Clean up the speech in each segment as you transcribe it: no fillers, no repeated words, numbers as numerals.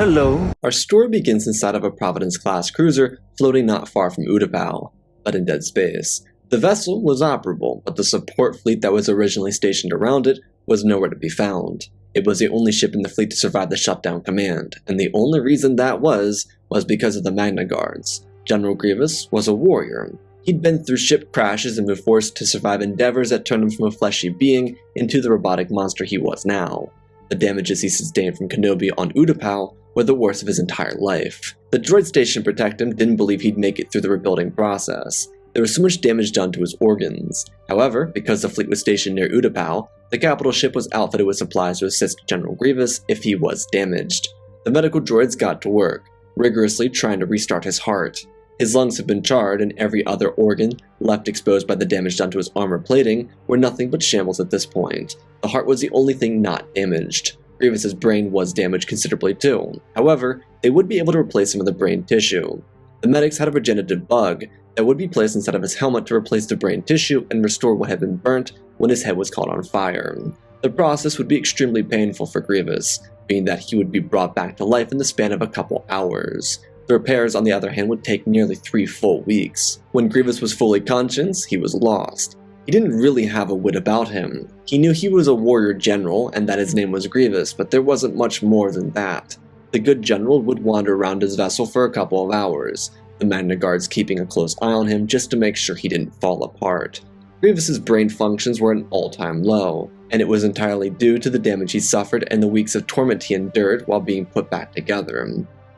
Hello. Our story begins inside of a Providence-class cruiser floating not far from Utapau, but in dead space. The vessel was operable, but the support fleet that was originally stationed around it was nowhere to be found. It was the only ship in the fleet to survive the shutdown command, and the only reason that was because of the Magna Guards. General Grievous was a warrior. He'd been through ship crashes and been forced to survive endeavors that turned him from a fleshy being into the robotic monster he was now. The damages he sustained from Kenobi on Utapau were the worst of his entire life. The droid stationed to protect him didn't believe he'd make it through the rebuilding process. There was so much damage done to his organs. However, because the fleet was stationed near Utapau, the capital ship was outfitted with supplies to assist General Grievous if he was damaged. The medical droids got to work, rigorously trying to restart his heart. His lungs had been charred, and every other organ, left exposed by the damage done to his armor plating, were nothing but shambles at this point. The heart was the only thing not damaged. Grievous's brain was damaged considerably too. However, they would be able to replace some of the brain tissue. The medics had a regenerative bug that would be placed inside of his helmet to replace the brain tissue and restore what had been burnt when his head was caught on fire. The process would be extremely painful for Grievous, being that he would be brought back to life in the span of a couple hours. The repairs, on the other hand, would take nearly 3 full weeks. When Grievous was fully conscious, he was lost. He didn't really have a wit about him. He knew he was a warrior general and that his name was Grievous, but there wasn't much more than that. The good general would wander around his vessel for a couple of hours, the Magna Guards keeping a close eye on him just to make sure he didn't fall apart. Grievous's brain functions were at an all-time low, and it was entirely due to the damage he suffered and the weeks of torment he endured while being put back together.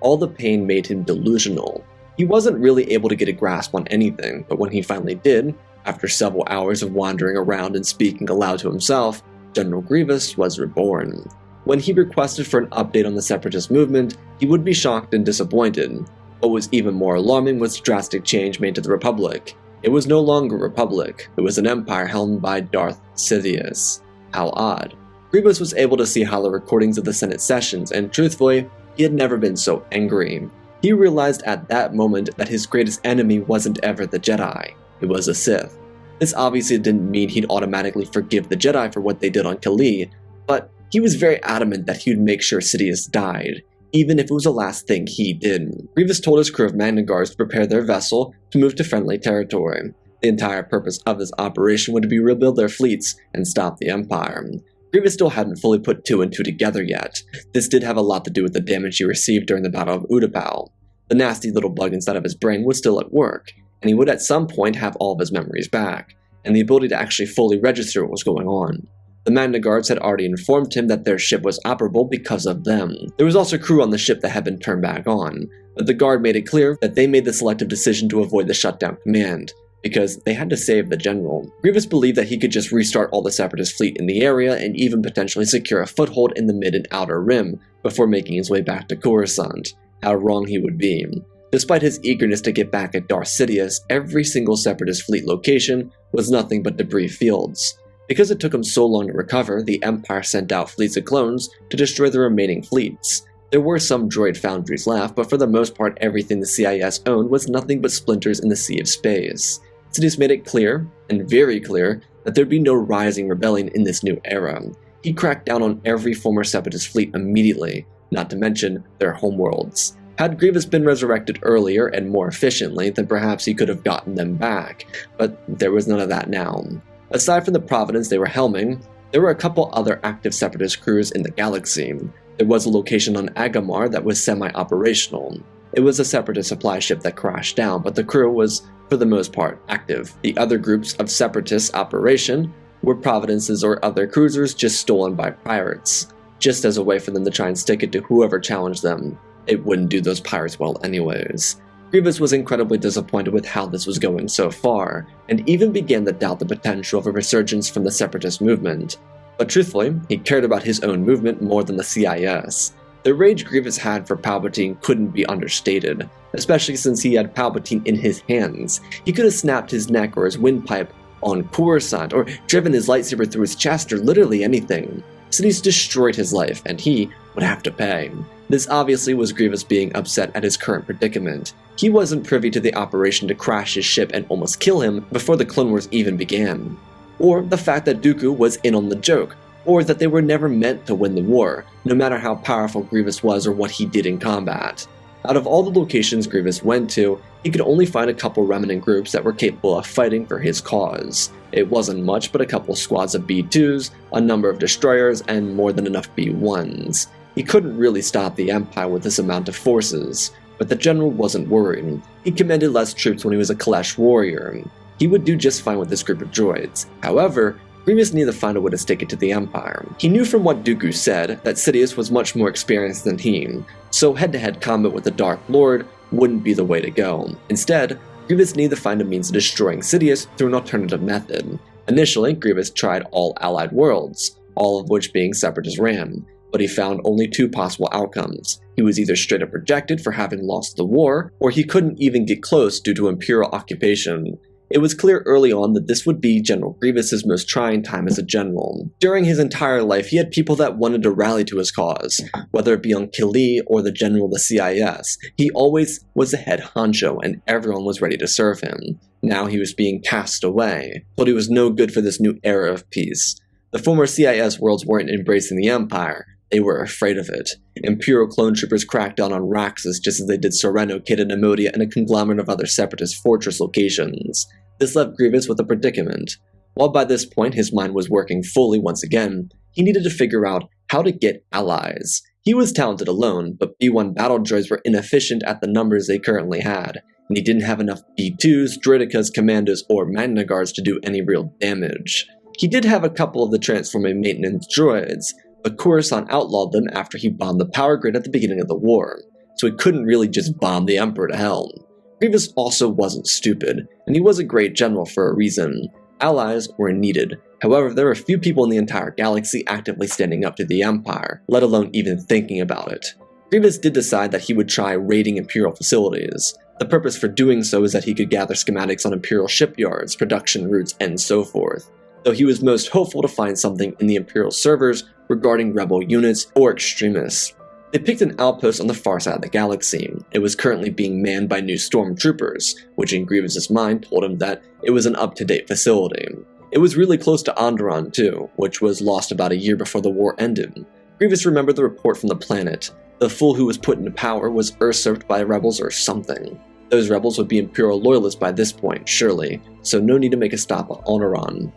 All the pain made him delusional. He wasn't really able to get a grasp on anything, but when he finally did, after several hours of wandering around and speaking aloud to himself, General Grievous was reborn. When he requested for an update on the Separatist movement, he would be shocked and disappointed. What was even more alarming was the drastic change made to the Republic. It was no longer a republic, it was an empire helmed by Darth Sidious. How odd. Grievous was able to see hollow recordings of the Senate sessions, and truthfully, he had never been so angry. He realized at that moment that his greatest enemy wasn't ever the Jedi, it was a Sith. This obviously didn't mean he'd automatically forgive the Jedi for what they did on Kali, but he was very adamant that he would make sure Sidious died, even if it was the last thing he did. Grievous told his crew of Magna Guards to prepare their vessel to move to friendly territory. The entire purpose of this operation would be to rebuild their fleets and stop the Empire. Grievous still hadn't fully put 2 and 2 together yet. This did have a lot to do with the damage he received during the Battle of Utapau. The nasty little bug inside of his brain was still at work, and he would at some point have all of his memories back, and the ability to actually fully register what was going on. The Magna Guards had already informed him that their ship was operable because of them. There was also crew on the ship that had been turned back on, but the Guard made it clear that they made the selective decision to avoid the shutdown command, because they had to save the general. Grievous believed that he could just restart all the Separatist fleet in the area and even potentially secure a foothold in the mid and outer rim before making his way back to Coruscant. How wrong he would be. Despite his eagerness to get back at Darth Sidious, every single Separatist fleet location was nothing but debris fields. Because it took him so long to recover, the Empire sent out fleets of clones to destroy the remaining fleets. There were some droid foundries left, but for the most part everything the CIS owned was nothing but splinters in the sea of space. Sidious made it clear, and very clear, that there'd be no rising rebellion in this new era. He cracked down on every former Separatist fleet immediately, not to mention their homeworlds. Had Grievous been resurrected earlier and more efficiently, then perhaps he could have gotten them back, but there was none of that now. Aside from the Providence they were helming, there were a couple other active Separatist crews in the galaxy. There was a location on Agamar that was semi-operational. It was a Separatist supply ship that crashed down, but the crew was, for the most part, active. The other groups of Separatist operation were Providences or other cruisers just stolen by pirates, just as a way for them to try and stick it to whoever challenged them. It wouldn't do those pirates well anyways. Grievous was incredibly disappointed with how this was going so far, and even began to doubt the potential of a resurgence from the Separatist movement. But truthfully, he cared about his own movement more than the CIS. The rage Grievous had for Palpatine couldn't be understated, especially since he had Palpatine in his hands. He could have snapped his neck or his windpipe on Coruscant, or driven his lightsaber through his chest, or literally anything. Sidious destroyed his life, and he would have to pay. This obviously was Grievous being upset at his current predicament. He wasn't privy to the operation to crash his ship and almost kill him before the Clone Wars even began. Or the fact that Dooku was in on the joke, or that they were never meant to win the war, no matter how powerful Grievous was or what he did in combat. Out of all the locations Grievous went to, he could only find a couple remnant groups that were capable of fighting for his cause. It wasn't much but a couple squads of B-2s, a number of destroyers, and more than enough B-1s. He couldn't really stop the Empire with this amount of forces, but the general wasn't worried. He commanded less troops when he was a Kalesh warrior. He would do just fine with this group of droids. However, Grievous needed to find a way to stick it to the Empire. He knew from what Dooku said that Sidious was much more experienced than he, so head-to-head combat with the Dark Lord wouldn't be the way to go. Instead, Grievous needed to find a means of destroying Sidious through an alternative method. Initially, Grievous tried all allied worlds, all of which being Separatist ran, but he found only two possible outcomes. He was either straight up rejected for having lost the war, or he couldn't even get close due to Imperial occupation. It was clear early on that this would be General Grievous's most trying time as a general. During his entire life, he had people that wanted to rally to his cause, whether it be on Kili or the general of the CIS. He always was the head honcho, and everyone was ready to serve him. Now he was being cast away, but he was no good for this new era of peace. The former CIS worlds weren't embracing the Empire. They were afraid of it. Imperial clone troopers cracked down on Raxus just as they did Sereno, Kid, and Emodia, and a conglomerate of other Separatist fortress locations. This left Grievous with a predicament. While by this point his mind was working fully once again, he needed to figure out how to get allies. He was talented alone, but B-1 battle droids were inefficient at the numbers they currently had, and he didn't have enough B-2s, Droidicas, Commandos, or Magna Guards to do any real damage. He did have a couple of the transforming maintenance droids, but Coruscant outlawed them after he bombed the power grid at the beginning of the war, so he couldn't really just bomb the Emperor to hell. Grievous also wasn't stupid, and he was a great general for a reason. Allies were needed. However, there were few people in the entire galaxy actively standing up to the Empire, let alone even thinking about it. Grievous did decide that he would try raiding Imperial facilities. The purpose for doing so is that he could gather schematics on Imperial shipyards, production routes, and so forth, though he was most hopeful to find something in the Imperial servers regarding rebel units or extremists. They picked an outpost on the far side of the galaxy. It was currently being manned by new stormtroopers, which in Grievous's mind told him that it was an up-to-date facility. It was really close to Onderon too, which was lost about a year before the war ended. Grievous remembered the report from the planet. The fool who was put into power was usurped by rebels or something. Those rebels would be Imperial loyalists by this point, surely, so no need to make a stop on Onderon.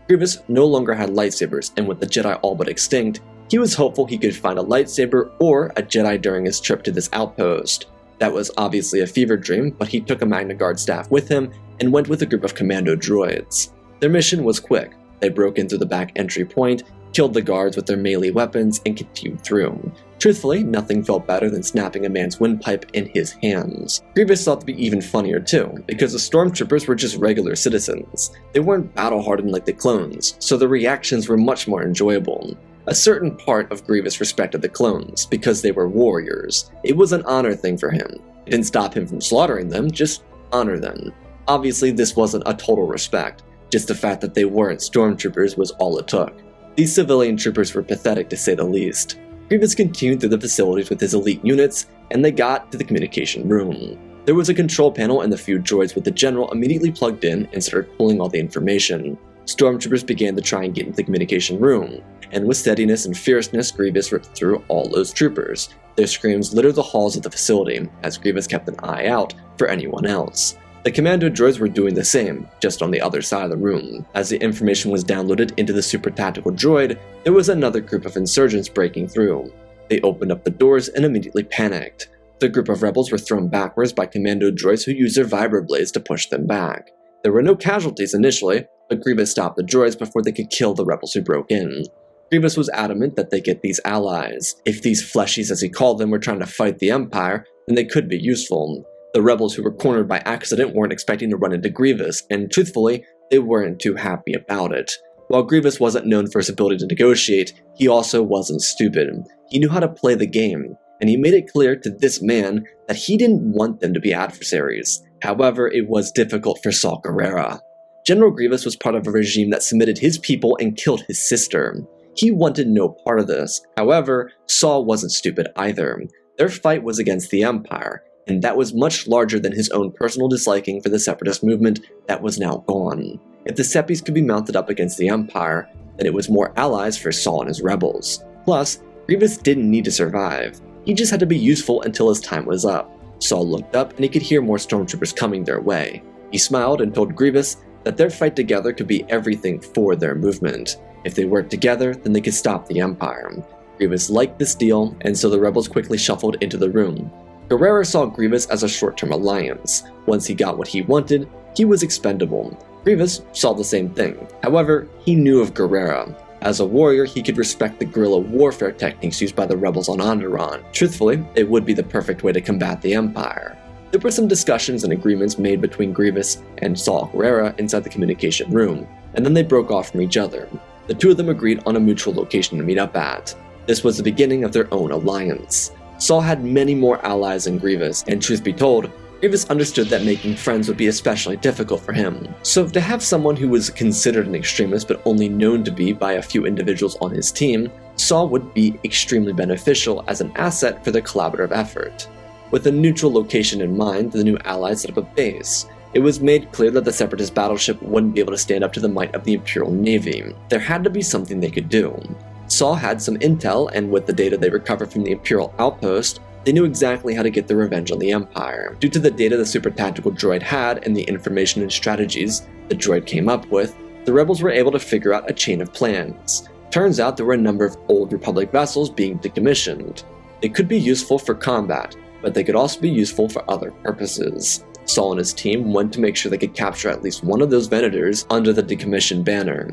Grievous no longer had lightsabers, and with the Jedi all but extinct, he was hopeful he could find a lightsaber or a Jedi during his trip to this outpost. That was obviously a fever dream, but he took a Magna Guard staff with him and went with a group of commando droids. Their mission was quick. They broke in through the back entry point, killed the guards with their melee weapons, and continued through. Truthfully, nothing felt better than snapping a man's windpipe in his hands. Grievous thought to be even funnier too, because the stormtroopers were just regular citizens. They weren't battle-hardened like the clones, so the reactions were much more enjoyable. A certain part of Grievous respected the clones, because they were warriors. It was an honor thing for him. It didn't stop him from slaughtering them, just honor them. Obviously, this wasn't a total respect. Just the fact that they weren't stormtroopers was all it took. These civilian troopers were pathetic to say the least. Grievous continued through the facilities with his elite units, and they got to the communication room. There was a control panel and the few droids with the general immediately plugged in and started pulling all the information. Stormtroopers began to try and get into the communication room, and with steadiness and fierceness, Grievous ripped through all those troopers. Their screams littered the halls of the facility, as Grievous kept an eye out for anyone else. The commando droids were doing the same, just on the other side of the room. As the information was downloaded into the super tactical droid, there was another group of insurgents breaking through. They opened up the doors and immediately panicked. The group of rebels were thrown backwards by commando droids who used their vibroblades to push them back. There were no casualties initially, but Grievous stopped the droids before they could kill the rebels who broke in. Grievous was adamant that they get these allies. If these fleshies, as he called them, were trying to fight the Empire, then they could be useful. The rebels who were cornered by accident weren't expecting to run into Grievous, and truthfully, they weren't too happy about it. While Grievous wasn't known for his ability to negotiate, he also wasn't stupid. He knew how to play the game, and he made it clear to this man that he didn't want them to be adversaries. However, it was difficult for Saw Gerrera. General Grievous was part of a regime that submitted his people and killed his sister. He wanted no part of this. However, Saw wasn't stupid either. Their fight was against the Empire, and that was much larger than his own personal disliking for the Separatist movement that was now gone. If the Seppies could be mounted up against the Empire, then it was more allies for Saw and his rebels. Plus, Grievous didn't need to survive. He just had to be useful until his time was up. Saw looked up and he could hear more stormtroopers coming their way. He smiled and told Grievous that their fight together could be everything for their movement. If they worked together, then they could stop the Empire. Grievous liked this deal, and so the rebels quickly shuffled into the room. Gerrera saw Grievous as a short-term alliance. Once he got what he wanted, he was expendable. Grievous saw the same thing. However, he knew of Gerrera. As a warrior, he could respect the guerrilla warfare techniques used by the rebels on Onderon. Truthfully, it would be the perfect way to combat the Empire. There were some discussions and agreements made between Grievous and Saw Gerrera inside the communication room, and then they broke off from each other. The two of them agreed on a mutual location to meet up at. This was the beginning of their own alliance. Saw had many more allies than Grievous, and truth be told, Grievous understood that making friends would be especially difficult for him. So to have someone who was considered an extremist but only known to be by a few individuals on his team, Saw would be extremely beneficial as an asset for their collaborative effort. With a neutral location in mind, the new allies set up a base. It was made clear that the Separatist battleship wouldn't be able to stand up to the might of the Imperial Navy. There had to be something they could do. Saw had some intel, and with the data they recovered from the Imperial outpost, they knew exactly how to get their revenge on the Empire. Due to the data the super tactical droid had and the information and strategies the droid came up with, the rebels were able to figure out a chain of plans. Turns out there were a number of old Republic vessels being decommissioned. They could be useful for combat, but they could also be useful for other purposes. Saw and his team went to make sure they could capture at least one of those Venators under the decommissioned banner.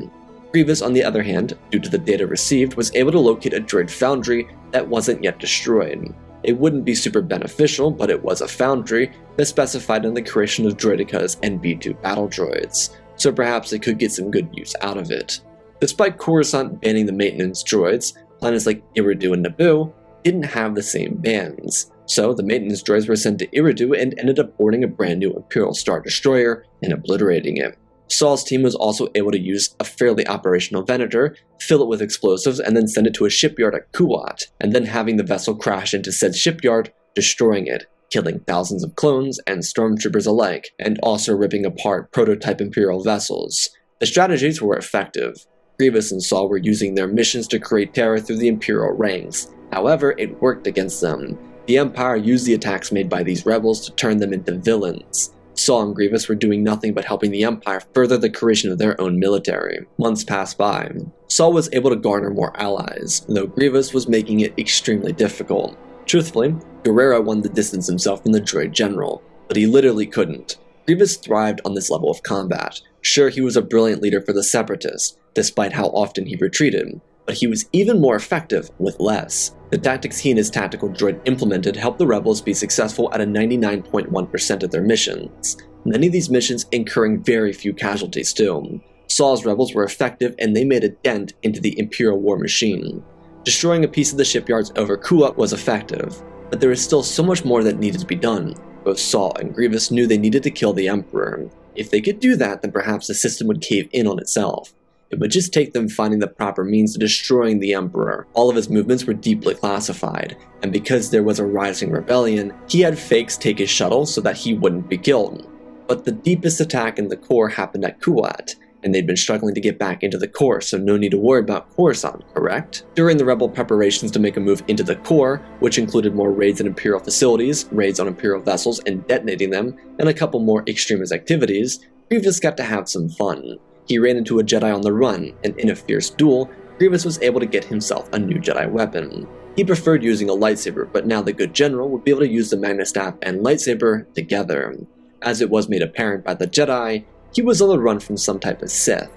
Grievous, on the other hand, due to the data received, was able to locate a droid foundry that wasn't yet destroyed. It wouldn't be super beneficial, but it was a foundry that specified in the creation of droidicas and B2 battle droids, so perhaps they could get some good use out of it. Despite Coruscant banning the maintenance droids, planets like Eridu and Naboo didn't have the same bans. So the maintenance droids were sent to Eridu and ended up boarding a brand new Imperial Star Destroyer and obliterating it. Saw's team was also able to use a fairly operational Venator, fill it with explosives, and then send it to a shipyard at Kuat, and then having the vessel crash into said shipyard, destroying it, killing thousands of clones and stormtroopers alike, and also ripping apart prototype Imperial vessels. The strategies were effective. Grievous and Saw were using their missions to create terror through the Imperial ranks. However, it worked against them. The Empire used the attacks made by these rebels to turn them into villains. Saw and Grievous were doing nothing but helping the Empire further the creation of their own military. Months passed by. Saw was able to garner more allies, though Grievous was making it extremely difficult. Truthfully, Gerrera wanted to distance himself from the droid general, but he literally couldn't. Grievous thrived on this level of combat. Sure, he was a brilliant leader for the Separatists, despite how often he retreated, but he was even more effective with less. The tactics he and his tactical droid implemented helped the rebels be successful at a 99.1% of their missions, many of these missions incurring very few casualties too. Saw's rebels were effective and they made a dent into the Imperial war machine. Destroying a piece of the shipyards over Kuat was effective, but there was still so much more that needed to be done. Both Saw and Grievous knew they needed to kill the Emperor. If they could do that, then perhaps the system would cave in on itself. It would just take them finding the proper means to destroying the Emperor. All of his movements were deeply classified, and because there was a rising rebellion, he had fakes take his shuttle so that he wouldn't be killed. But the deepest attack in the core happened at Kuat, and they'd been struggling to get back into the core, so no need to worry about Coruscant, correct? During the rebel preparations to make a move into the core, which included more raids on Imperial facilities, raids on Imperial vessels and detonating them, and a couple more extremist activities, Grievous got to have some fun. He ran into a Jedi on the run, and in a fierce duel, Grievous was able to get himself a new Jedi weapon. He preferred using a lightsaber, but now the good general would be able to use the Magna Staff and lightsaber together. As it was made apparent by the Jedi, he was on the run from some type of Sith.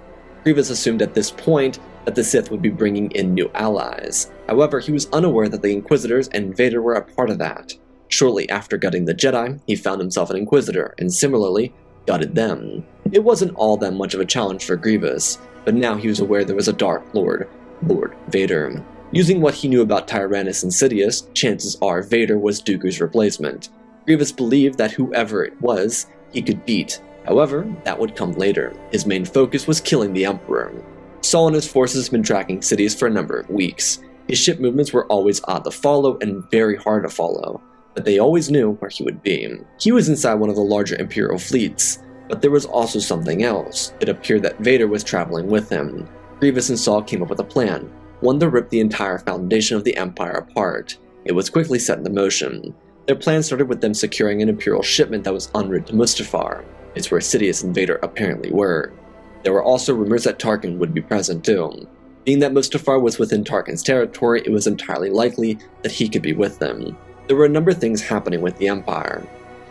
Grievous assumed at this point that the Sith would be bringing in new allies. However, he was unaware that the Inquisitors and Vader were a part of that. Shortly after gutting the Jedi, he found himself an Inquisitor, and similarly, gutted them. It wasn't all that much of a challenge for Grievous, but now he was aware there was a Dark Lord, Lord Vader. Using what he knew about Tyrannus and Sidious, chances are Vader was Dooku's replacement. Grievous believed that whoever it was, he could beat. However, that would come later. His main focus was killing the Emperor. Saw and his forces had been tracking Sidious for a number of weeks. His ship movements were always odd to follow and very hard to follow, but they always knew where he would be. He was inside one of the larger Imperial fleets, but there was also something else. It appeared that Vader was traveling with him. Grievous and Saw came up with a plan, one to rip the entire foundation of the Empire apart. It was quickly set into motion. Their plan started with them securing an Imperial shipment that was en route to Mustafar. It's where Sidious and Vader apparently were. There were also rumors that Tarkin would be present too. Being that Mustafar was within Tarkin's territory, it was entirely likely that he could be with them. There were a number of things happening with the Empire.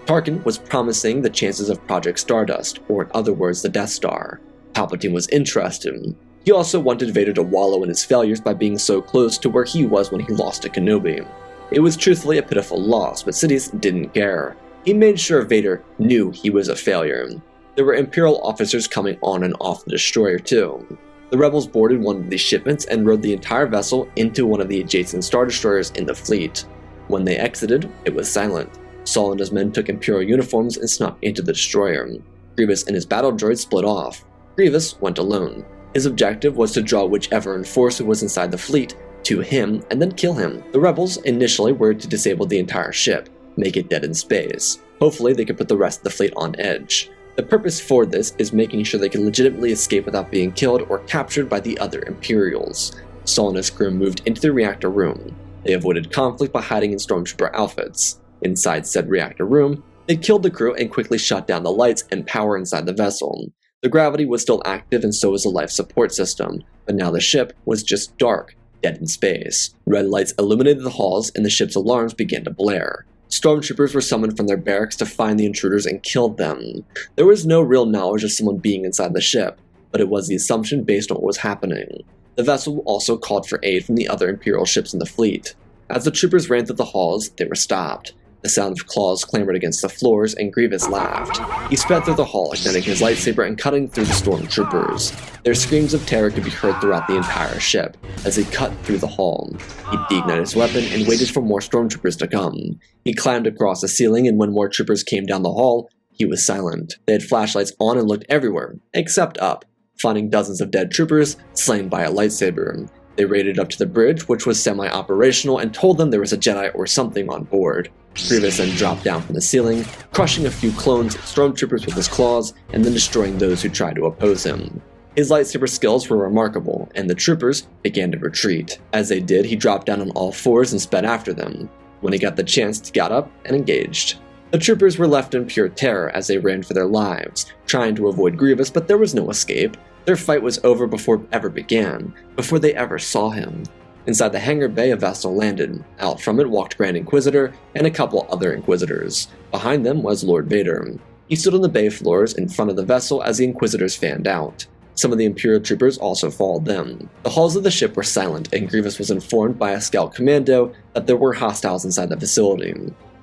Tarkin was promising the chances of Project Stardust, or in other words, the Death Star. Palpatine was interested. He also wanted Vader to wallow in his failures by being so close to where he was when he lost to Kenobi. It was truthfully a pitiful loss, but Sidious didn't care. He made sure Vader knew he was a failure. There were Imperial officers coming on and off the destroyer too. The rebels boarded one of these shipments and rode the entire vessel into one of the adjacent Star Destroyers in the fleet. When they exited, it was silent. Saul and his men took Imperial uniforms and snuck into the destroyer. Grievous and his battle droid split off. Grievous went alone. His objective was to draw whichever enforcer was inside the fleet to him and then kill him. The rebels initially were to disable the entire ship, make it dead in space. Hopefully they could put the rest of the fleet on edge. The purpose for this is making sure they can legitimately escape without being killed or captured by the other Imperials. Saul and his crew moved into the reactor room. They avoided conflict by hiding in stormtrooper outfits. Inside said reactor room, they killed the crew and quickly shut down the lights and power inside the vessel. The gravity was still active and so was the life support system, but now the ship was just dark, dead in space. Red lights illuminated the halls and the ship's alarms began to blare. Stormtroopers were summoned from their barracks to find the intruders and kill them. There was no real knowledge of someone being inside the ship, but it was the assumption based on what was happening. The vessel also called for aid from the other Imperial ships in the fleet. As the troopers ran through the halls, they were stopped. The sound of claws clamored against the floors, and Grievous laughed. He sped through the hall, igniting his lightsaber and cutting through the stormtroopers. Their screams of terror could be heard throughout the entire ship, as he cut through the hall. He deignited his weapon and waited for more stormtroopers to come. He climbed across the ceiling, and when more troopers came down the hall, he was silent. They had flashlights on and looked everywhere, except up, finding dozens of dead troopers slain by a lightsaber. They raided up to the bridge, which was semi-operational, and told them there was a Jedi or something on board. Grievous then dropped down from the ceiling, crushing a few clones stormtroopers with his claws, and then destroying those who tried to oppose him. His lightsaber skills were remarkable, and the troopers began to retreat. As they did, he dropped down on all fours and sped after them. When he got the chance, he got up and engaged. The troopers were left in pure terror as they ran for their lives, trying to avoid Grievous, but there was no escape. Their fight was over before it ever began, before they ever saw him. Inside the hangar bay, a vessel landed. Out from it walked Grand Inquisitor and a couple other Inquisitors. Behind them was Lord Vader. He stood on the bay floors in front of the vessel as the Inquisitors fanned out. Some of the Imperial troopers also followed them. The halls of the ship were silent, and Grievous was informed by a scout commando that there were hostiles inside the facility.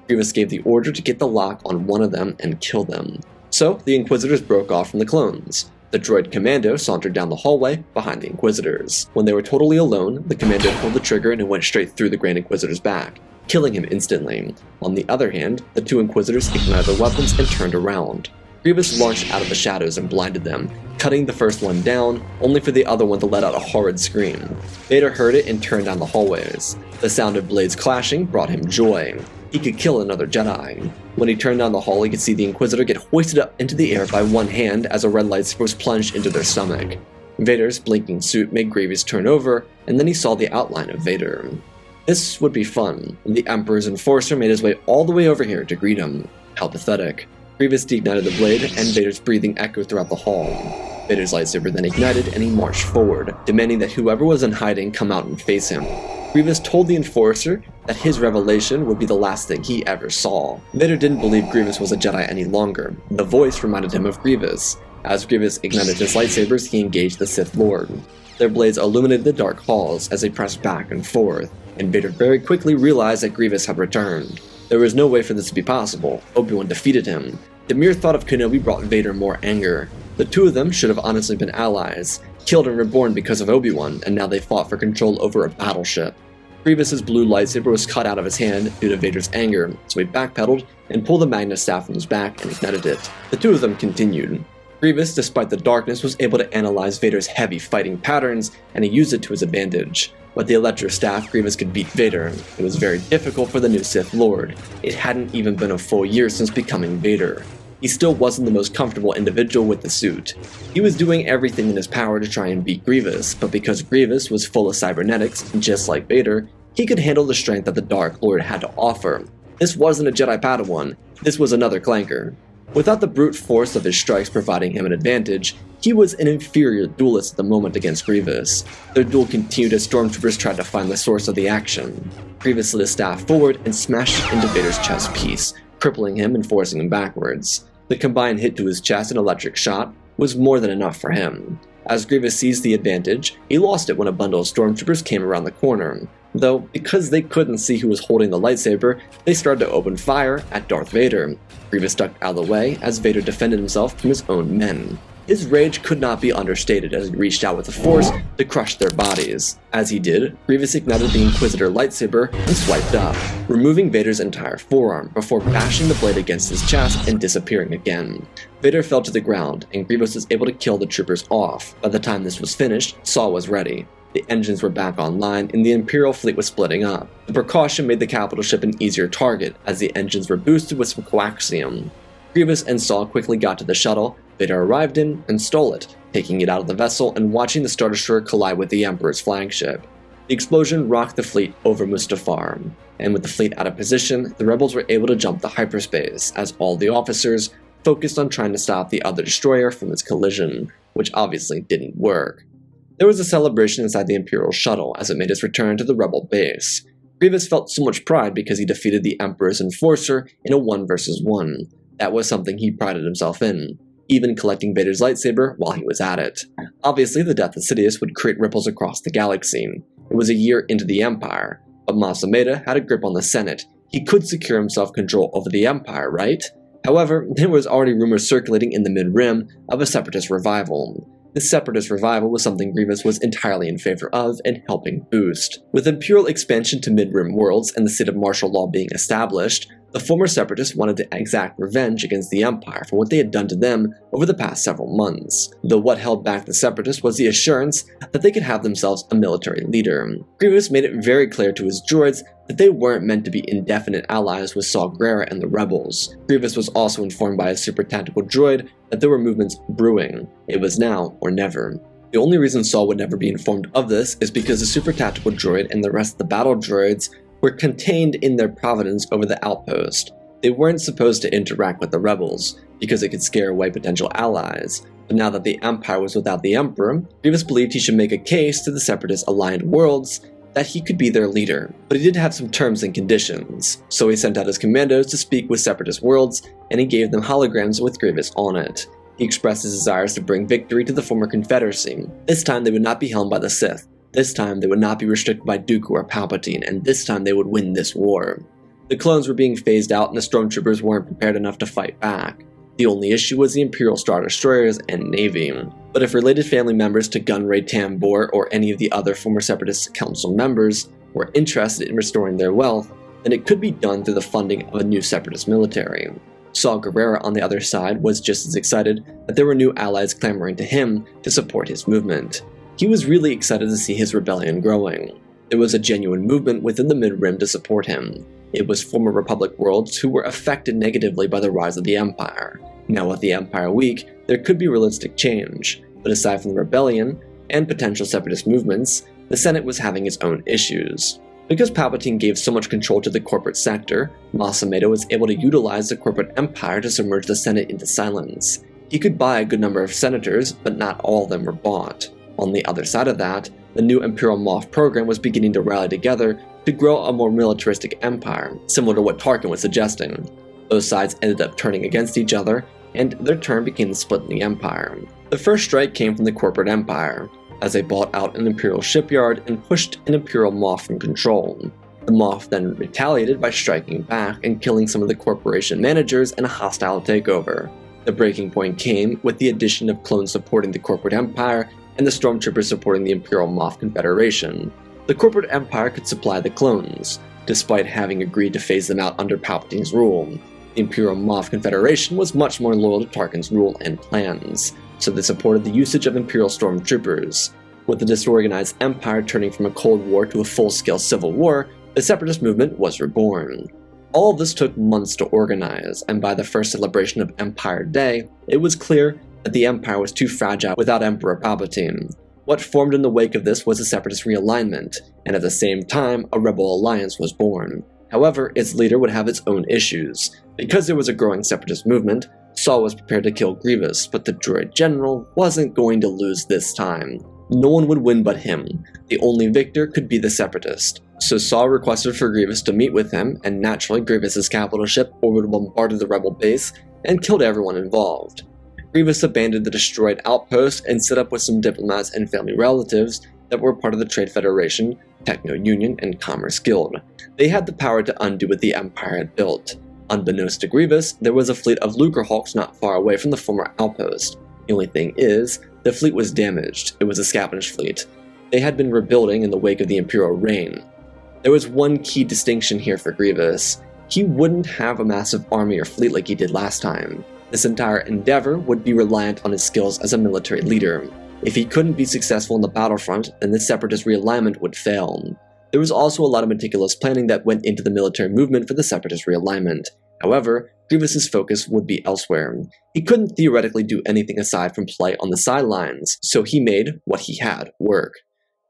Grievous gave the order to get the lock on one of them and kill them. So, the Inquisitors broke off from the clones. The droid commando sauntered down the hallway behind the Inquisitors. When they were totally alone, the commando pulled the trigger and it went straight through the Grand Inquisitor's back, killing him instantly. On the other hand, the two Inquisitors ignited their weapons and turned around. Grievous launched out of the shadows and blinded them, cutting the first one down, only for the other one to let out a horrid scream. Vader heard it and turned down the hallways. The sound of blades clashing brought him joy. He could kill another Jedi. When he turned down the hall, he could see the Inquisitor get hoisted up into the air by one hand as a red lightsaber was plunged into their stomach. Vader's blinking suit made Grievous turn over, and then he saw the outline of Vader. This would be fun. The Emperor's enforcer made his way all the way over here to greet him. How pathetic. Grievous deignited the blade, and Vader's breathing echoed throughout the hall. Vader's lightsaber then ignited, and he marched forward, demanding that whoever was in hiding come out and face him. Grievous told the Enforcer that his revelation would be the last thing he ever saw. Vader didn't believe Grievous was a Jedi any longer. The voice reminded him of Grievous. As Grievous ignited his lightsabers, he engaged the Sith Lord. Their blades illuminated the dark halls as they pressed back and forth, and Vader very quickly realized that Grievous had returned. There was no way for this to be possible. Obi Wan defeated him. The mere thought of Kenobi brought Vader more anger. The two of them should have honestly been allies, killed and reborn because of Obi Wan, and now they fought for control over a battleship. Grievous's blue lightsaber was cut out of his hand due to Vader's anger, so he backpedaled and pulled the Magnus staff from his back and ignited it. The two of them continued. Grievous, despite the darkness, was able to analyze Vader's heavy fighting patterns, and he used it to his advantage. With the Electro Staff, Grievous could beat Vader. It was very difficult for the new Sith Lord. It hadn't even been a full year since becoming Vader. he still wasn't the most comfortable individual with the suit. He was doing everything in his power to try and beat Grievous, but because Grievous was full of cybernetics, just like Vader, he could handle the strength that the Dark Lord had to offer. This wasn't a Jedi Padawan, this was another clanker. Without the brute force of his strikes providing him an advantage, he was an inferior duelist at the moment against Grievous. Their duel continued as stormtroopers tried to find the source of the action. Grievous slid his staff forward and smashed it into Vader's chest piece, crippling him and forcing him backwards. The combined hit to his chest and electric shot was more than enough for him. As Grievous seized the advantage, he lost it when a bundle of stormtroopers came around the corner. Though, because they couldn't see who was holding the lightsaber, they started to open fire at Darth Vader. Grievous ducked out of the way as Vader defended himself from his own men. His rage could not be understated as he reached out with the Force to crush their bodies. As he did, Grievous ignited the Inquisitor lightsaber and swiped up, removing Vader's entire forearm before bashing the blade against his chest and disappearing again. Vader fell to the ground, and Grievous was able to kill the troopers off. By the time this was finished, Saw was ready. The engines were back online, and the Imperial fleet was splitting up. The precaution made the capital ship an easier target, as the engines were boosted with some coaxium. Grievous and Saw quickly got to the shuttle Vader arrived in and stole it, taking it out of the vessel and watching the Star Destroyer collide with the Emperor's flagship. The explosion rocked the fleet over Mustafar, and with the fleet out of position, the rebels were able to jump to hyperspace, as all the officers focused on trying to stop the other destroyer from its collision, which obviously didn't work. There was a celebration inside the Imperial shuttle as it made its return to the rebel base. Grievous felt so much pride because he defeated the Emperor's enforcer in a 1 versus 1. That was something he prided himself in, even collecting Vader's lightsaber while he was at it. Obviously, the death of Sidious would create ripples across the galaxy. It was a year into the Empire, but Mas Amedda had a grip on the Senate. He could secure himself control over the Empire, right? However, there was already rumors circulating in the Mid-Rim of a Separatist revival. This Separatist revival was something Grievous was entirely in favor of and helping boost. With Imperial expansion to Mid-Rim worlds and the state of martial law being established, the former Separatists wanted to exact revenge against the Empire for what they had done to them over the past several months. Though what held back the Separatists was the assurance that they could have themselves a military leader. Grievous made it very clear to his droids that they weren't meant to be indefinite allies with Saw Gerrera and the rebels. Grievous was also informed by a super tactical droid that there were movements brewing. It was now or never. The only reason Saw would never be informed of this is because the super tactical droid and the rest of the battle droids were contained in their providence over the outpost. They weren't supposed to interact with the rebels, because it could scare away potential allies. But now that the Empire was without the Emperor, Grievous believed he should make a case to the Separatist aligned worlds that he could be their leader. But he did have some terms and conditions, so he sent out his commandos to speak with Separatist worlds, and he gave them holograms with Grievous on it. He expressed his desires to bring victory to the former Confederacy. This time they would not be helmed by the Sith. This time they would not be restricted by Dooku or Palpatine, and this time they would win this war. The clones were being phased out and the stormtroopers weren't prepared enough to fight back. The only issue was the Imperial Star Destroyers and Navy. But if related family members to Gunray Tambor or any of the other former Separatist Council members were interested in restoring their wealth, then it could be done through the funding of a new Separatist military. Saw Gerrera, on the other side, was just as excited that there were new allies clamoring to him to support his movement. He was really excited to see his rebellion growing. There was a genuine movement within the Mid-Rim to support him. It was former Republic worlds who were affected negatively by the rise of the Empire. Now with the Empire weak, there could be realistic change, but aside from the rebellion and potential Separatist movements, the Senate was having its own issues. Because Palpatine gave so much control to the corporate sector, Mas Amedda was able to utilize the corporate empire to submerge the Senate into silence. He could buy a good number of senators, but not all of them were bought. On the other side of that, the new Imperial Moff program was beginning to rally together to grow a more militaristic empire, similar to what Tarkin was suggesting. Both sides ended up turning against each other, and their turn became the split in the empire. The first strike came from the corporate empire, as they bought out an Imperial shipyard and pushed an Imperial Moff from control. The Moff then retaliated by striking back and killing some of the corporation managers in a hostile takeover. The breaking point came with the addition of clones supporting the corporate empire and the stormtroopers supporting the Imperial Moff Confederation. The corporate empire could supply the clones, despite having agreed to phase them out under Palpatine's rule. The Imperial Moff Confederation was much more loyal to Tarkin's rule and plans, so they supported the usage of Imperial stormtroopers. With the disorganized empire turning from a Cold War to a full-scale civil war, the Separatist movement was reborn. All of this took months to organize, and by the first celebration of Empire Day, it was clear that the Empire was too fragile without Emperor Palpatine. What formed in the wake of this was a Separatist realignment, and at the same time, a rebel alliance was born. However, its leader would have its own issues. Because there was a growing Separatist movement, Saw was prepared to kill Grievous, but the droid general wasn't going to lose this time. No one would win but him. The only victor could be the Separatist. So Saw requested for Grievous to meet with him, and naturally Grievous's capital ship orbital bombarded the rebel base and killed everyone involved. Grievous abandoned the destroyed outpost and set up with some diplomats and family relatives that were part of the Trade Federation, Techno Union, and Commerce Guild. They had the power to undo what the Empire had built. Unbeknownst to Grievous, there was a fleet of Lucrehawks not far away from the former outpost. The only thing is, the fleet was damaged. It was a scavenged fleet. They had been rebuilding in the wake of the Imperial reign. There was one key distinction here for Grievous. He wouldn't have a massive army or fleet like he did last time. This entire endeavor would be reliant on his skills as a military leader. If he couldn't be successful on the battlefront, then the Separatist realignment would fail. There was also a lot of meticulous planning that went into the military movement for the Separatist realignment. However, Grievous's focus would be elsewhere. He couldn't theoretically do anything aside from play on the sidelines, so he made what he had work.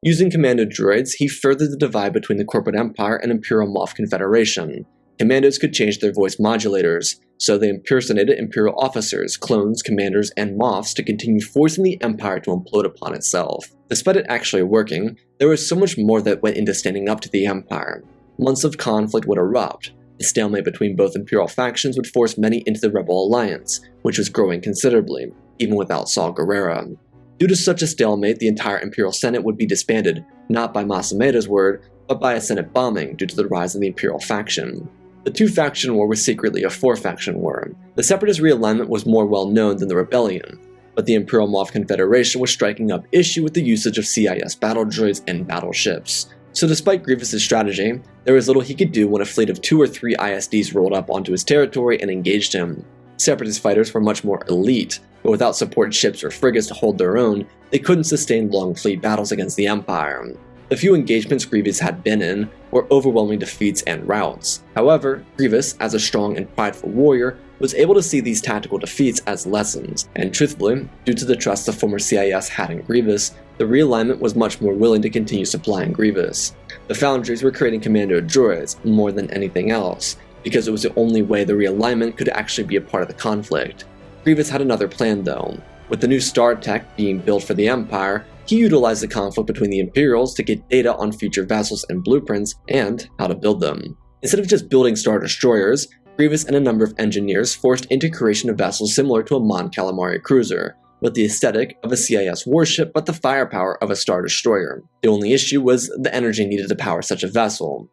Using commando droids, he furthered the divide between the corporate empire and Imperial Moff Confederation. Commandos could change their voice modulators, so they impersonated Imperial officers, clones, commanders, and Moffs to continue forcing the Empire to implode upon itself. Despite it actually working, there was so much more that went into standing up to the Empire. Months of conflict would erupt. The stalemate between both Imperial factions would force many into the Rebel Alliance, which was growing considerably, even without Saw Gerrera. Due to such a stalemate, the entire Imperial Senate would be disbanded, not by Masameda's word, but by a Senate bombing due to the rise of the Imperial faction. The two-faction war was secretly a four-faction war. The Separatist realignment was more well-known than the rebellion, but the Imperial Moff Confederation was striking up issue with the usage of CIS battle droids and battleships. So despite Grievous's strategy, there was little he could do when a fleet of 2 or 3 ISDs rolled up onto his territory and engaged him. Separatist fighters were much more elite, but without support ships or frigates to hold their own, they couldn't sustain long fleet battles against the Empire. The few engagements Grievous had been in were overwhelming defeats and routs. However, Grievous, as a strong and prideful warrior, was able to see these tactical defeats as lessons, and truthfully, due to the trust the former CIS had in Grievous, the realignment was much more willing to continue supplying Grievous. The Foundries were creating commando droids more than anything else, because it was the only way the realignment could actually be a part of the conflict. Grievous had another plan though. With the new star tech being built for the Empire, he utilized the conflict between the Imperials to get data on future vessels and blueprints, and how to build them. Instead of just building Star Destroyers, Grievous and a number of engineers forced into creation of vessels similar to a Mon Calamari cruiser, with the aesthetic of a CIS warship but the firepower of a Star Destroyer. The only issue was the energy needed to power such a vessel.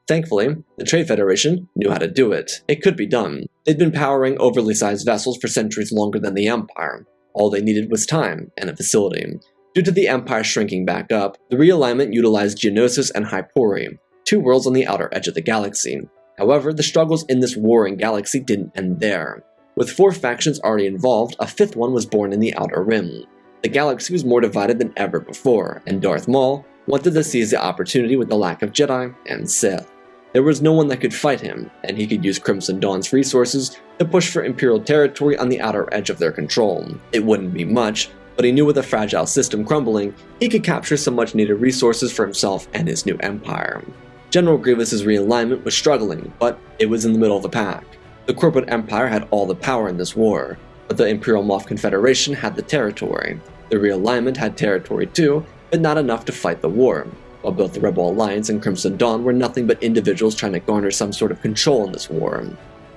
Thankfully, the Trade Federation knew how to do it. It could be done. They'd been powering overly sized vessels for centuries longer than the Empire. All they needed was time and a facility. Due to the Empire shrinking back up, the realignment utilized Geonosis and Hypori, 2 worlds on the outer edge of the galaxy. However, the struggles in this warring galaxy didn't end there. With 4 factions already involved, a 5th one was born in the Outer Rim. The galaxy was more divided than ever before, and Darth Maul wanted to seize the opportunity with the lack of Jedi and Sith. There was no one that could fight him, and he could use Crimson Dawn's resources to push for Imperial territory on the outer edge of their control. It wouldn't be much, but he knew with a fragile system crumbling, he could capture some much needed resources for himself and his new empire. General Grievous's realignment was struggling, but it was in the middle of the pack. The corporate empire had all the power in this war, but the Imperial Moff Confederation had the territory. The realignment had territory too, but not enough to fight the war, while both the Rebel Alliance and Crimson Dawn were nothing but individuals trying to garner some sort of control in this war.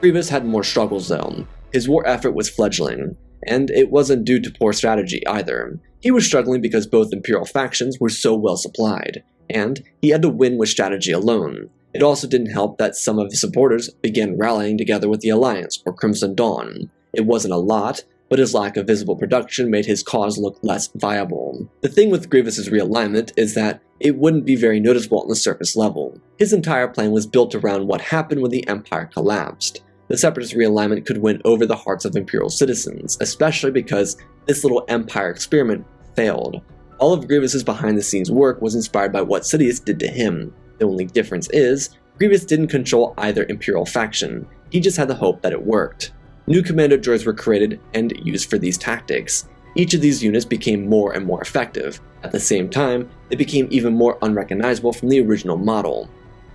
Grievous had more struggles though. His war effort was fledgling, and it wasn't due to poor strategy either. He was struggling because both Imperial factions were so well supplied, and he had to win with strategy alone. It also didn't help that some of his supporters began rallying together with the Alliance, or Crimson Dawn. It wasn't a lot, but his lack of visible production made his cause look less viable. The thing with Grievous's realignment is that it wouldn't be very noticeable on the surface level. His entire plan was built around what happened when the Empire collapsed. The Separatist realignment could win over the hearts of Imperial citizens, especially because this little Empire experiment failed. All of Grievous's behind-the-scenes work was inspired by what Sidious did to him. The only difference is, Grievous didn't control either Imperial faction, he just had the hope that it worked. New commando droids were created and used for these tactics. Each of these units became more and more effective. At the same time, they became even more unrecognizable from the original model.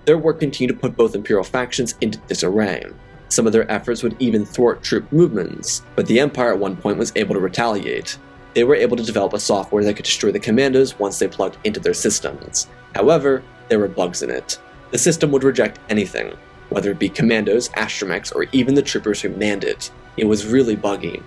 Their work continued to put both Imperial factions into disarray. Some of their efforts would even thwart troop movements, but the Empire at one point was able to retaliate. They were able to develop a software that could destroy the commandos once they plugged into their systems. However, there were bugs in it. The system would reject anything, whether it be commandos, astromechs, or even the troopers who manned it. It was really buggy.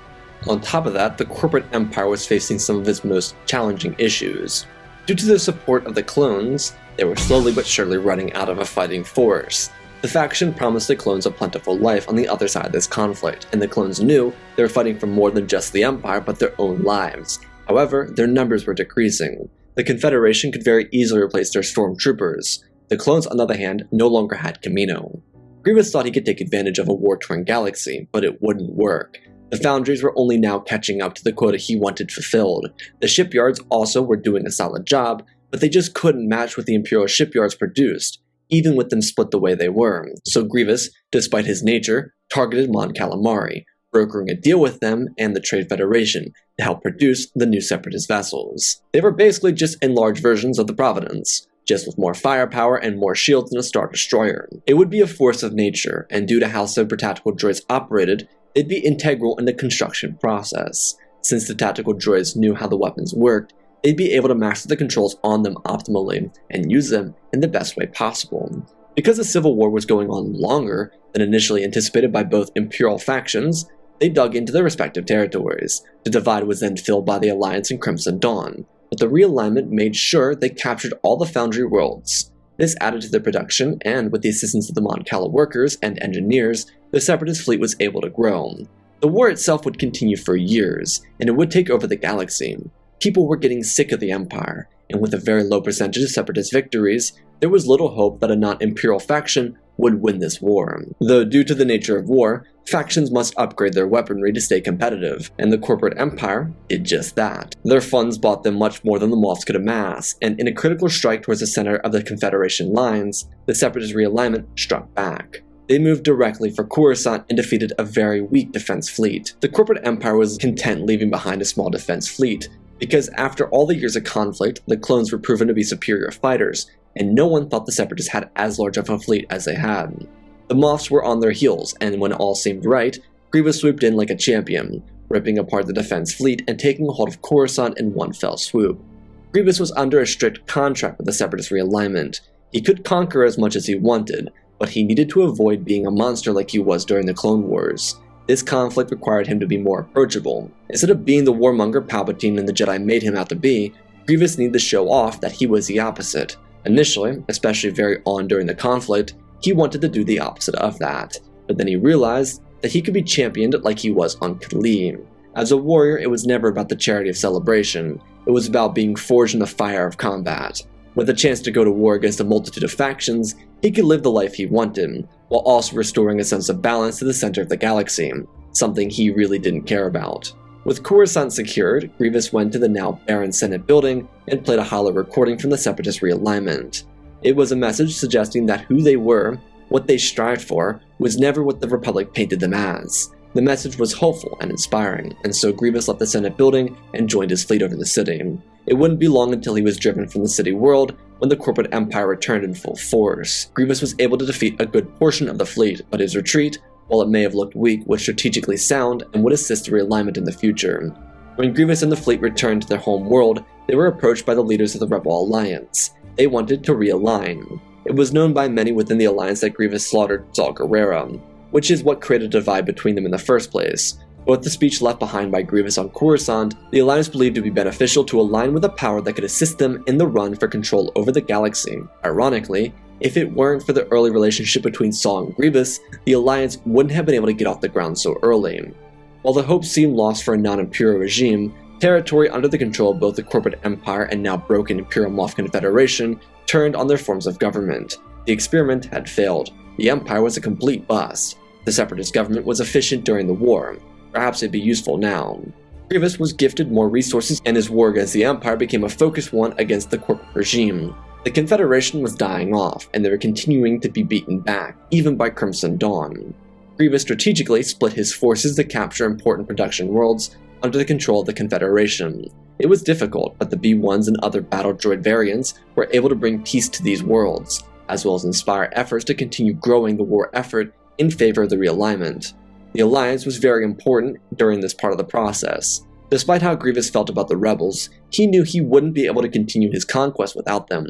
On top of that, the corporate empire was facing some of its most challenging issues. Due to the support of the clones, they were slowly but surely running out of a fighting force. The faction promised the clones a plentiful life on the other side of this conflict, and the clones knew they were fighting for more than just the Empire but their own lives. However, their numbers were decreasing. The Confederation could very easily replace their stormtroopers. The clones, on the other hand, no longer had Camino. Grievous thought he could take advantage of a war-torn galaxy, but it wouldn't work. The foundries were only now catching up to the quota he wanted fulfilled. The shipyards also were doing a solid job, but they just couldn't match what the Imperial shipyards produced, even with them split the way they were. So Grievous, despite his nature, targeted Mon Calamari, brokering a deal with them and the Trade Federation to help produce the new Separatist vessels. They were basically just enlarged versions of the Providence, just with more firepower and more shields than a Star Destroyer. It would be a force of nature, and due to how Super Tactical droids operated, they'd be integral in the construction process. Since the tactical droids knew how the weapons worked, they'd be able to master the controls on them optimally and use them in the best way possible. Because the Civil War was going on longer than initially anticipated by both Imperial factions, they dug into their respective territories. The divide was then filled by the Alliance and Crimson Dawn, but the realignment made sure they captured all the Foundry worlds. This added to their production, and with the assistance of the Mon Cala workers and engineers, the Separatist fleet was able to grow. The war itself would continue for years, and it would take over the galaxy. People were getting sick of the Empire, and with a very low percentage of Separatist victories, there was little hope that a non-Imperial faction would win this war. Though due to the nature of war, factions must upgrade their weaponry to stay competitive, and the corporate empire did just that. Their funds bought them much more than the Moffs could amass, and in a critical strike towards the center of the Confederation lines, the Separatist realignment struck back. They moved directly for Coruscant and defeated a very weak defense fleet. The corporate empire was content leaving behind a small defense fleet, because after all the years of conflict, the clones were proven to be superior fighters, and no one thought the Separatists had as large of a fleet as they had. The Moffs were on their heels, and when all seemed right, Grievous swooped in like a champion, ripping apart the defense fleet and taking hold of Coruscant in one fell swoop. Grievous was under a strict contract with the Separatist realignment. He could conquer as much as he wanted, but he needed to avoid being a monster like he was during the Clone Wars. This conflict required him to be more approachable. Instead of being the warmonger Palpatine and the Jedi made him out to be, Grievous needed to show off that he was the opposite. Initially, especially very on during the conflict, he wanted to do the opposite of that, but then he realized that he could be championed like he was on Kali. As a warrior, it was never about the charity of celebration, it was about being forged in the fire of combat. With a chance to go to war against a multitude of factions, he could live the life he wanted, while also restoring a sense of balance to the center of the galaxy, something he really didn't care about. With Coruscant secured, Grievous went to the now barren Senate building and played a hollow recording from the Separatist realignment. It was a message suggesting that who they were, what they strived for, was never what the Republic painted them as. The message was hopeful and inspiring, and so Grievous left the Senate building and joined his fleet over the city. It wouldn't be long until he was driven from the city world when the corporate empire returned in full force. Grievous was able to defeat a good portion of the fleet, but his retreat, while it may have looked weak, was strategically sound and would assist the realignment in the future. When Grievous and the fleet returned to their home world, they were approached by the leaders of the Rebel Alliance. They wanted to realign. It was known by many within the Alliance that Grievous slaughtered Saw Gerrera, which is what created a divide between them in the first place. But with the speech left behind by Grievous on Coruscant, the Alliance believed it to be beneficial to align with a power that could assist them in the run for control over the galaxy. Ironically, if it weren't for the early relationship between Saw and Grievous, the Alliance wouldn't have been able to get off the ground so early. While the hopes seemed lost for a non-Imperial regime, territory under the control of both the corporate empire and now broken Imperial Moff Confederation turned on their forms of government. The experiment had failed. The Empire was a complete bust. The Separatist government was efficient during the war. Perhaps it'd be useful now. Grievous was gifted more resources, and his war against the Empire became a focused one against the corporate regime. The Confederation was dying off, and they were continuing to be beaten back, even by Crimson Dawn. Grievous strategically split his forces to capture important production worlds under the control of the Confederation. It was difficult, but the B-1s and other battle droid variants were able to bring peace to these worlds, as well as inspire efforts to continue growing the war effort in favor of the realignment. The Alliance was very important during this part of the process. Despite how Grievous felt about the rebels, he knew he wouldn't be able to continue his conquest without them.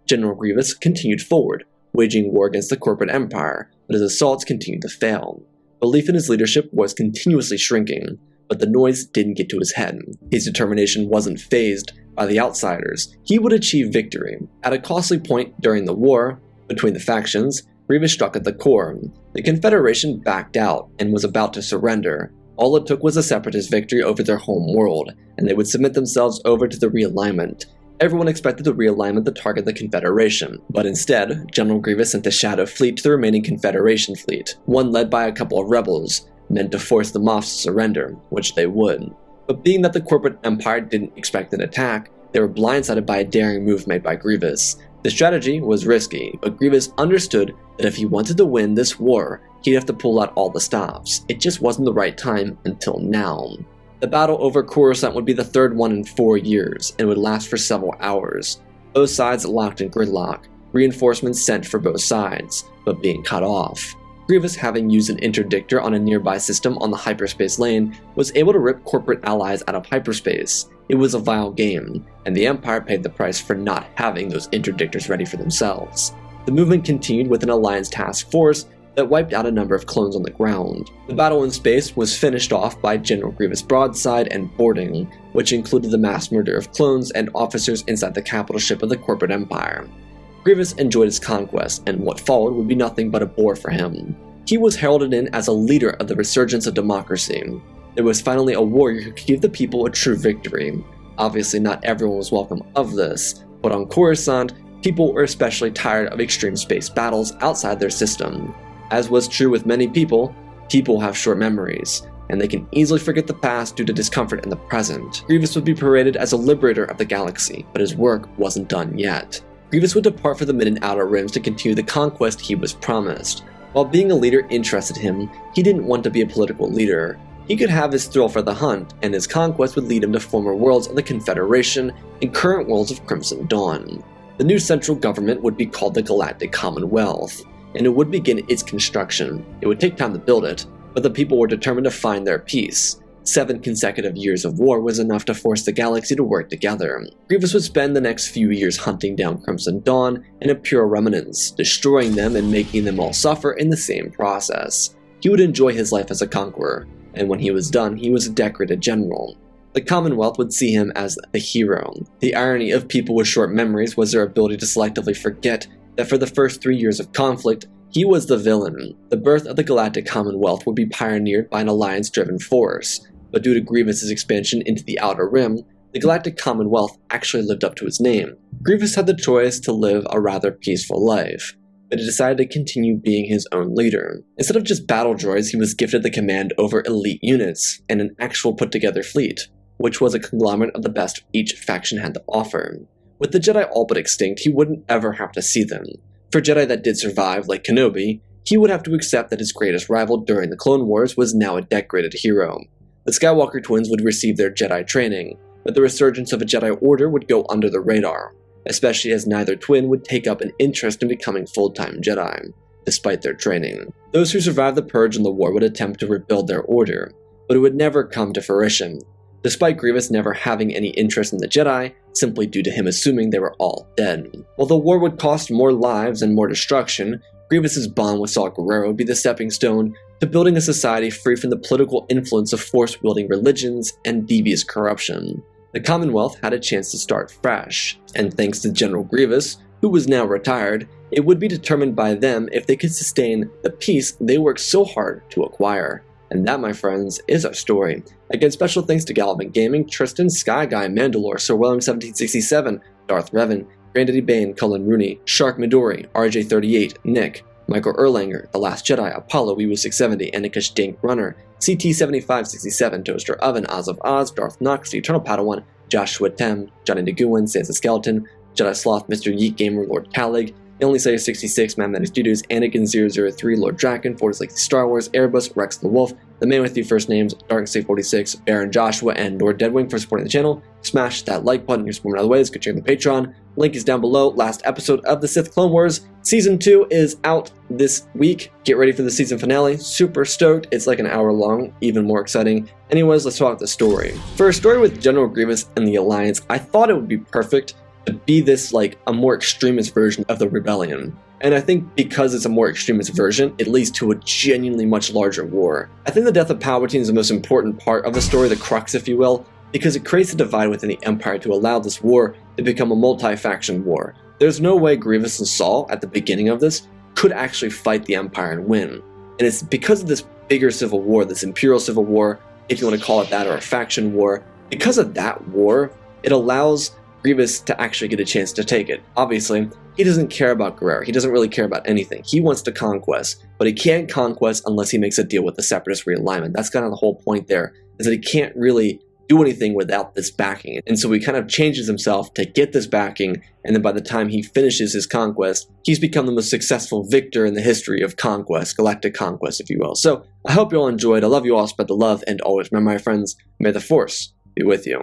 General Grievous continued forward, waging war against the corporate empire, but his assaults continued to fail. Belief in his leadership was continuously shrinking, but the noise didn't get to his head. His determination wasn't fazed by the outsiders. He would achieve victory. At a costly point during the war between the factions, Grievous struck at the core. The Confederation backed out and was about to surrender. All it took was a Separatist victory over their home world, and they would submit themselves over to the realignment. Everyone expected the realignment to target the Confederation, but instead, General Grievous sent the Shadow Fleet to the remaining Confederation fleet, one led by a couple of rebels, meant to force them off to surrender, which they would. But being that the corporate empire didn't expect an attack, they were blindsided by a daring move made by Grievous. The strategy was risky, but Grievous understood that if he wanted to win this war, he'd have to pull out all the stops. It just wasn't the right time until now. The battle over Coruscant would be the third one in 4 years, and would last for several hours. Both sides locked in gridlock, reinforcements sent for both sides, but being cut off. Grievous, having used an interdictor on a nearby system on the hyperspace lane, was able to rip corporate allies out of hyperspace. It was a vile game, and the Empire paid the price for not having those interdictors ready for themselves. The movement continued with an Alliance task force that wiped out a number of clones on the ground. The battle in space was finished off by General Grievous' broadside and boarding, which included the mass murder of clones and officers inside the capital ship of the corporate empire. Grievous enjoyed his conquest, and what followed would be nothing but a bore for him. He was heralded in as a leader of the resurgence of democracy. There was finally a warrior who could give the people a true victory. Obviously not everyone was welcome of this, but on Coruscant, people were especially tired of extreme space battles outside their system. As was true with many people, people have short memories, and they can easily forget the past due to discomfort in the present. Grievous would be paraded as a liberator of the galaxy, but his work wasn't done yet. Grievous would depart for the Mid and Outer Rims to continue the conquest he was promised. While being a leader interested him, he didn't want to be a political leader. He could have his thrill for the hunt, and his conquest would lead him to former worlds of the Confederation and current worlds of Crimson Dawn. The new central government would be called the Galactic Commonwealth, and it would begin its construction. It would take time to build it, but the people were determined to find their peace. 7 consecutive years of war was enough to force the galaxy to work together. Grievous would spend the next few years hunting down Crimson Dawn and Imperial remnants, destroying them and making them all suffer in the same process. He would enjoy his life as a conqueror, and when he was done, he was a decorated general. The Commonwealth would see him as the hero. The irony of people with short memories was their ability to selectively forget that for the first 3 years of conflict, he was the villain. The birth of the Galactic Commonwealth would be pioneered by an alliance-driven force, but due to Grievous' expansion into the Outer Rim, the Galactic Commonwealth actually lived up to its name. Grievous had the choice to live a rather peaceful life, but he decided to continue being his own leader. Instead of just battle droids, he was gifted the command over elite units and an actual put-together fleet, which was a conglomerate of the best each faction had to offer. With the Jedi all but extinct, he wouldn't ever have to see them. For Jedi that did survive, like Kenobi, he would have to accept that his greatest rival during the Clone Wars was now a decorated hero. The Skywalker twins would receive their Jedi training, but the resurgence of a Jedi Order would go under the radar, especially as neither twin would take up an interest in becoming full-time Jedi, despite their training. Those who survived the Purge and the War would attempt to rebuild their order, but it would never come to fruition, despite Grievous never having any interest in the Jedi, simply due to him assuming they were all dead. While the war would cost more lives and more destruction, Grievous' bond with Saw Gerrera would be the stepping stone to building a society free from the political influence of force-wielding religions and devious corruption. The Commonwealth had a chance to start fresh, and thanks to General Grievous, who was now retired, it would be determined by them if they could sustain the peace they worked so hard to acquire. And that, my friends, is our story. Again, special thanks to Galvin Gaming, Tristan, Sky Guy, Mandalore, Sir William 1767, Darth Revan, Granddaddy Bane, Cullen Rooney, Shark Midori, RJ38, Nick, Michael Erlanger, The Last Jedi, Apollo, Weewu 670, Anakish Dink Runner, CT7567, Toaster Oven, Oz of Oz, Darth Nox, The Eternal Padawan, Joshua Tem, Johnny Naguin, Sansa Skeleton, Jedi Sloth, Mr. Yeet Gamer, Lord Calig, Only Slayer 66, Mad Maddie Studios, Anakin 003, Lord Draken, Fortis Like Star Wars, Airbus, Rex the Wolf, The Man with 3 First Names, Dark State 46, Baron Joshua, and Lord Deadwing for supporting the channel. Smash that like button, you're supporting other ways, go check out the Patreon. Link is down below. Last episode of the Sith Clone Wars. Season 2 is out this week. Get ready for the season finale. Super stoked. It's like an hour long, even more exciting. Anyways, let's talk about the story. For a story with General Grievous and the Alliance, I thought it would be perfect to be this like a more extremist version of the rebellion. And I think because it's a more extremist version, it leads to a genuinely much larger war. I think the death of Palpatine is the most important part of the story, the crux if you will, because it creates a divide within the Empire to allow this war to become a multi-faction war. There's no way Grievous and Saw, at the beginning of this, could actually fight the Empire and win. And it's because of this bigger civil war, this Imperial civil war, if you want to call it that, or a faction war. Because of that war, it allows Grievous to actually get a chance to take it. Obviously, he doesn't care about Gerrera. He doesn't really care about anything. He wants to conquest, but he can't conquest unless he makes a deal with the Separatist realignment. That's kind of the whole point there, is that he can't really do anything without this backing. And so he kind of changes himself to get this backing, and then by the time he finishes his conquest, he's become the most successful victor in the history of conquest, galactic conquest, if you will. So I hope you all enjoyed. I love you all, spread the love, and always remember, my friends, may the Force be with you.